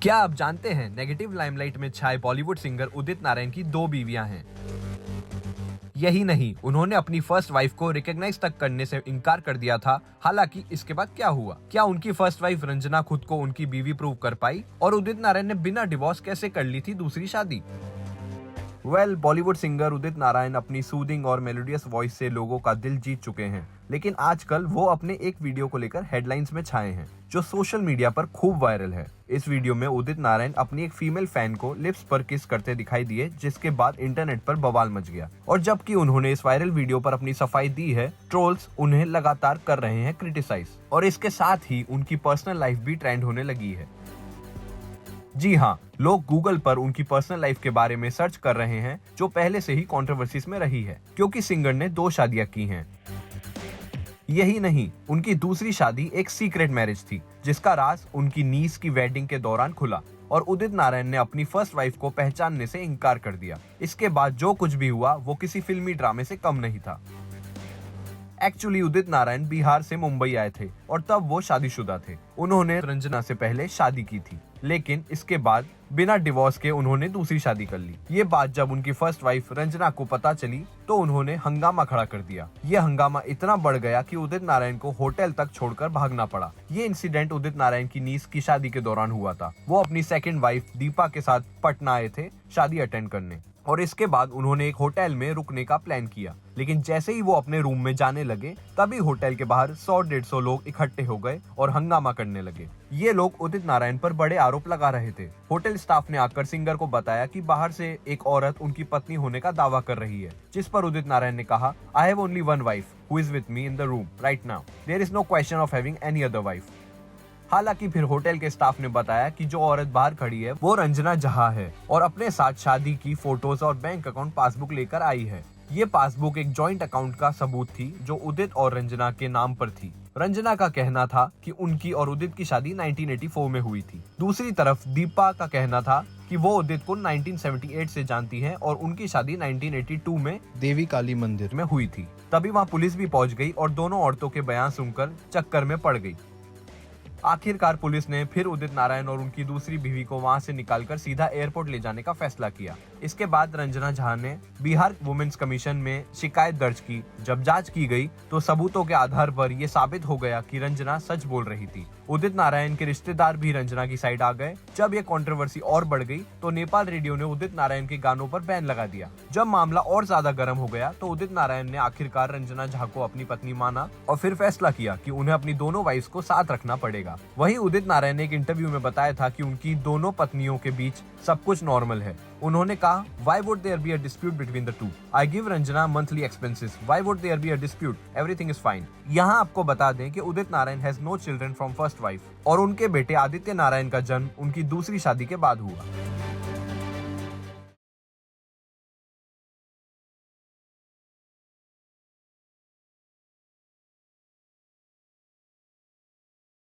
क्या आप जानते हैं नेगेटिव लाइमलाइट में छाए बॉलीवुड सिंगर उदित नारायण की 2 बीवियां हैं। यही नहीं, उन्होंने अपनी फर्स्ट वाइफ को रिकॉग्नाइज तक करने से इनकार कर दिया था। हालांकि इसके बाद क्या हुआ? क्या उनकी फर्स्ट वाइफ रंजना खुद को उनकी बीवी प्रूव कर पाई? और उदित नारायण ने बिना डिवोर्स कैसे कर ली थी दूसरी शादी? बॉलीवुड सिंगर उदित नारायण अपनी सूदिंग और मेलोडियस वॉइस से लोगों का दिल जीत चुके हैं, लेकिन आजकल वो अपने एक वीडियो को लेकर हेडलाइंस में छाए हैं, जो सोशल मीडिया पर खूब वायरल है। इस वीडियो में उदित नारायण अपनी एक फीमेल फैन को लिप्स पर किस करते दिखाई दिए, जिसके बाद इंटरनेट पर बवाल मच गया। और जबकि उन्होंने इस वायरल वीडियो पर अपनी सफाई दी है, ट्रोल्स उन्हें लगातार कर रहे हैं क्रिटिसाइज, और इसके साथ ही उनकी पर्सनल लाइफ भी ट्रेंड होने लगी है। जी हाँ, लोग गूगल पर उनकी पर्सनल लाइफ के बारे में सर्च कर रहे हैं, जो पहले से ही कंट्रोवर्सीज में रही है, क्योंकि सिंगर ने 2 शादियां की हैं। यही नहीं, उनकी दूसरी शादी एक सीक्रेट मैरिज थी, जिसका राज उनकी नीस की वेडिंग के दौरान खुला, और उदित नारायण ने अपनी फर्स्ट वाइफ को पहचानने से इनकार कर दिया। इसके बाद जो कुछ भी हुआ वो किसी फिल्मी ड्रामे से कम नहीं था। एक्चुअली उदित नारायण बिहार से मुंबई आए थे और तब वो शादीशुदा थे। उन्होंने रंजना से पहले शादी की थी, लेकिन इसके बाद बिना डिवोर्स के उन्होंने दूसरी शादी कर ली। ये बात जब उनकी फर्स्ट वाइफ रंजना को पता चली तो उन्होंने हंगामा खड़ा कर दिया। ये हंगामा इतना बढ़ गया कि उदित नारायण को होटल तक छोड़कर भागना पड़ा। ये इंसिडेंट उदित नारायण की नीस की शादी के दौरान हुआ था। वो अपनी सेकंड वाइफ दीपा के साथ पटना आए थे शादी अटेंड करने, और इसके बाद उन्होंने एक होटल में रुकने का प्लान किया। लेकिन जैसे ही वो अपने रूम में जाने लगे, तभी होटल के बाहर 100-150 लोग इकट्ठे हो गए और हंगामा करने लगे। ये लोग उदित नारायण पर बड़े आरोप लगा रहे थे। होटल स्टाफ ने आकर सिंगर को बताया कि बाहर से एक औरत उनकी पत्नी होने का दावा कर रही है, जिस पर उदित नारायण ने कहा, I have only one wife who is with me in the room right now. There is no question of having any other wife. हालांकि फिर होटल के स्टाफ ने बताया कि जो औरत बाहर खड़ी है वो रंजना जहा है, और अपने साथ शादी की फोटोज और बैंक अकाउंट पासबुक लेकर आई है। ये पासबुक एक जॉइंट अकाउंट का सबूत थी, जो उदित और रंजना के नाम पर थी। रंजना का कहना था कि उनकी और उदित की शादी 1984 में हुई थी। दूसरी तरफ दीपा का कहना था कि वो उदित को 1978 से जानती है और उनकी शादी 1982 में देवी काली मंदिर में हुई थी। तभी वहाँ पुलिस भी पहुंच गई और दोनों औरतों के बयान सुनकर चक्कर में पड़ गई। आखिरकार पुलिस ने फिर उदित नारायण और उनकी दूसरी बीवी को वहां से निकालकर सीधा एयरपोर्ट ले जाने का फैसला किया। इसके बाद रंजना झा ने बिहार वुमेन्स कमीशन में शिकायत दर्ज की। जब जांच की गई तो सबूतों के आधार पर यह साबित हो गया कि रंजना सच बोल रही थी। उदित नारायण के रिश्तेदार भी रंजना की साइड आ गए। जब यह कंट्रोवर्सी और बढ़ गई तो नेपाल रेडियो ने उदित नारायण के गानों पर बैन लगा दिया। जब मामला और ज्यादा गर्म हो गया तो उदित नारायण ने आखिरकार रंजना झा को अपनी पत्नी माना और फिर फैसला किया कि उन्हें अपनी दोनों वाइफ्स को साथ रखना पड़ेगा। वहीं उदित नारायण ने एक इंटरव्यू में बताया था कि उनकी दोनों पत्नियों के बीच सब कुछ नॉर्मल है। उन्होंने कहा, Why would there be a dispute between the two? I give Ranjana monthly expenses. Why would there be a dispute? Everything is fine. यहाँ आपको बता दें कि Udit Narayan has no children from first wife, और उनके बेटे आदित्य नारायण का जन्म उनकी दूसरी शादी के बाद हुआ।